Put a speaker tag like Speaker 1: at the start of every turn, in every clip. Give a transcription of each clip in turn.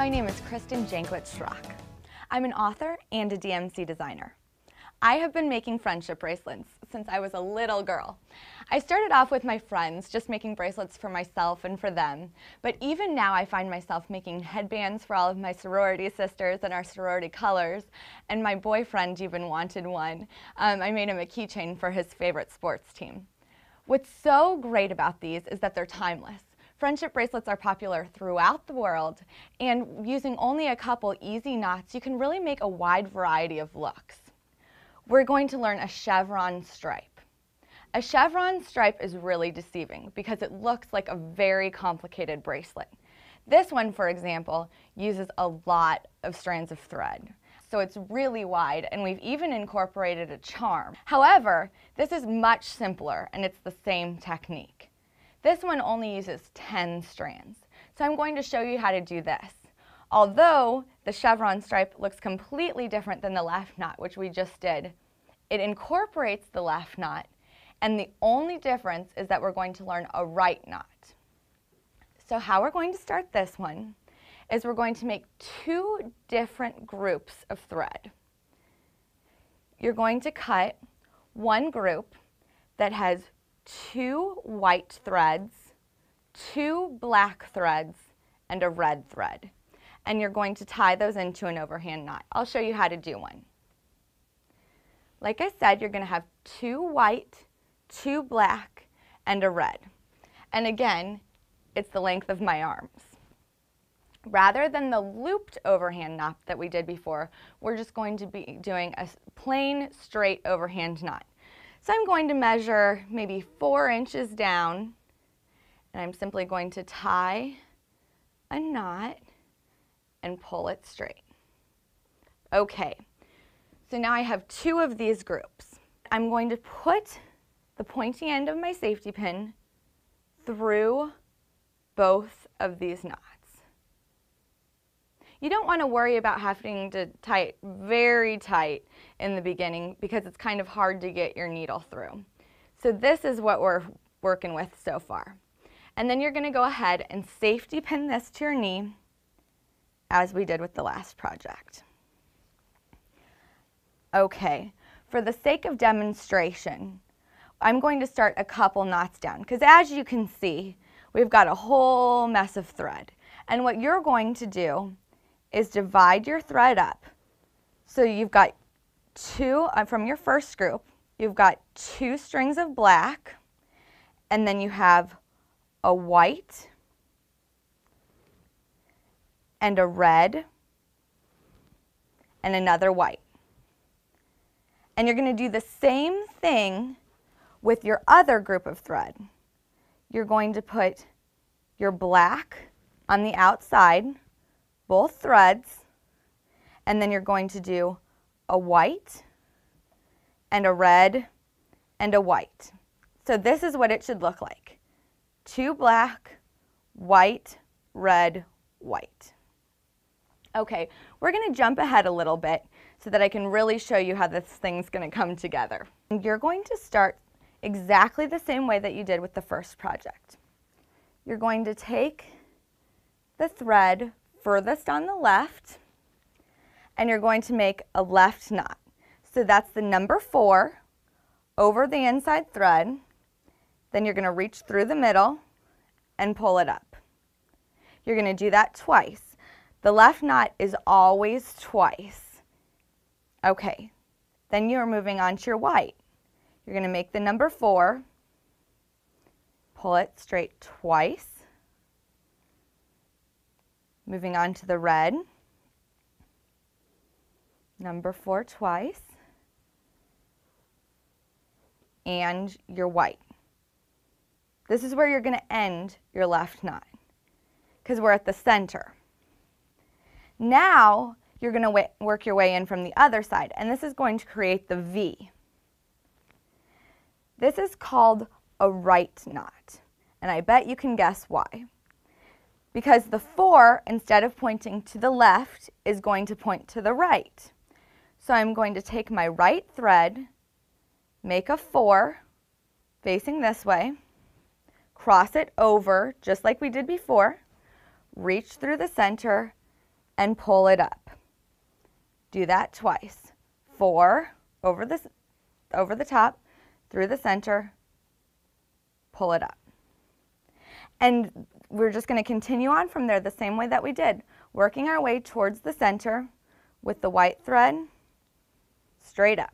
Speaker 1: My name is Kristen Jankwitz-Schrock. I'm an author and a DMC designer. I have been making friendship bracelets since I was a little girl. I started off with my friends, just making bracelets for myself and for them, but even now I find myself making headbands for all of my sorority sisters in our sorority colors, and my boyfriend even wanted one. I made him a keychain for his favorite sports team. What's so great about these is that they're timeless. Friendship bracelets are popular throughout the world, and using only a couple easy knots, you can really make a wide variety of looks. We're going to learn a chevron stripe. A chevron stripe is really deceiving because it looks like a very complicated bracelet. This one, for example, uses a lot of strands of thread. So it's really wide, and we've even incorporated a charm. However, this is much simpler, and it's the same technique. This one only uses 10 strands. So I'm going to show you how to do this. Although the chevron stripe looks completely different than the left knot, which we just did, it incorporates the left knot, and the only difference is that we're going to learn a right knot. So how we're going to start this one is we're going to make two different groups of thread. You're going to cut one group that has 2 white threads, 2 black threads, and a red thread. And you're going to tie those into an overhand knot. I'll show you how to do one. Like I said, you're going to have 2 white, 2 black, and a red. And again, it's the length of my arms. Rather than the looped overhand knot that we did before, we're just going to be doing a plain straight overhand knot. So I'm going to measure maybe 4 inches down, and I'm simply going to tie a knot and pull it straight. Okay, so now I have 2 of these groups. I'm going to put the pointy end of my safety pin through both of these knots. You don't want to worry about having to tie it very tight in the beginning because it's kind of hard to get your needle through. So this is what we're working with so far. And then you're going to go ahead and safety pin this to your knee as we did with the last project. Okay, for the sake of demonstration, I'm going to start a couple knots down because as you can see, we've got a whole mess of thread. And what you're going to do is divide your thread up. So you've got 2, from your first group, you've got 2 strings of black, and then you have a white and a red and another white. And you're going to do the same thing with your other group of thread. You're going to put your black on the outside, both threads, and then you're going to do a white and a red and a white. So this is what it should look like. 2 black, white, red, white. Okay, we're going to jump ahead a little bit so that I can really show you how this thing's going to come together. And you're going to start exactly the same way that you did with the first project. You're going to take the thread furthest on the left, and you're going to make a left knot. So that's the number 4 over the inside thread. Then you're going to reach through the middle and pull it up. You're going to do that twice. The left knot is always twice. Okay, then you're moving on to your white. You're going to make the number 4, pull it straight twice. Moving on to the red, number 4 twice, and your white. This is where you're going to end your left knot because we're at the center. Now you're going to work your way in from the other side, and this is going to create the V. This is called a right knot, and I bet you can guess why. Because the 4, instead of pointing to the left, is going to point to the right. So I'm going to take my right thread, make a 4, facing this way, cross it over, just like we did before, reach through the center, and pull it up. Do that twice. 4 over the top, through the center, pull it up. And we're just going to continue on from there the same way that we did, working our way towards the center with the white thread, straight up,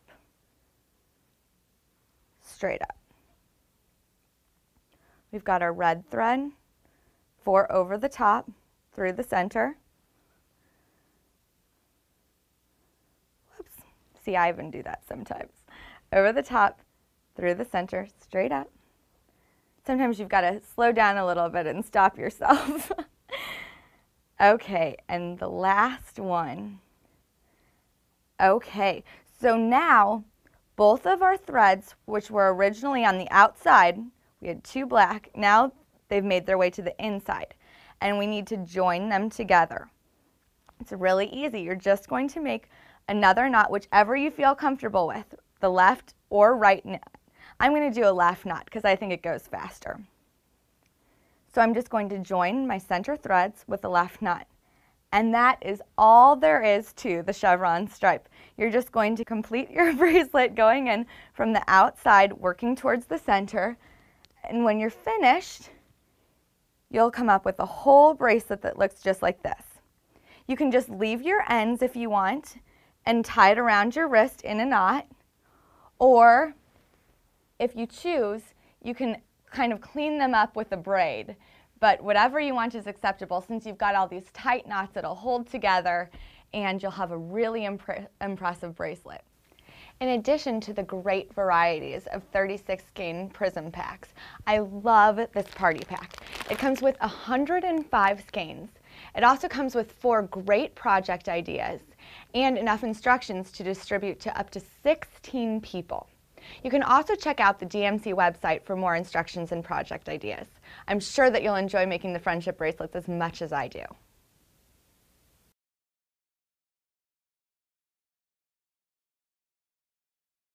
Speaker 1: straight up. We've got our red thread, 4 over the top, through the center. Whoops. See, I even do that sometimes. Over the top, through the center, straight up. Sometimes you've got to slow down a little bit and stop yourself. Okay, and the last one. Okay, so now both of our threads, which were originally on the outside, we had 2 black, now they've made their way to the inside, and we need to join them together. It's really easy. You're just going to make another knot, whichever you feel comfortable with, the left or right knot. I'm going to do a left knot because I think it goes faster. So I'm just going to join my center threads with the left knot. And that is all there is to the chevron stripe. You're just going to complete your bracelet going in from the outside, working towards the center. And when you're finished, you'll come up with a whole bracelet that looks just like this. You can just leave your ends if you want and tie it around your wrist in a knot. Or if you choose, you can kind of clean them up with a braid. But whatever you want is acceptable. Since you've got all these tight knots, it'll hold together and you'll have a really impressive bracelet. In addition to the great varieties of 36 skein prism packs, I love this party pack. It comes with 105 skeins. It also comes with 4 great project ideas and enough instructions to distribute to up to 16 people. You can also check out the DMC website for more instructions and project ideas. I'm sure that you'll enjoy making the friendship bracelets as much as I do.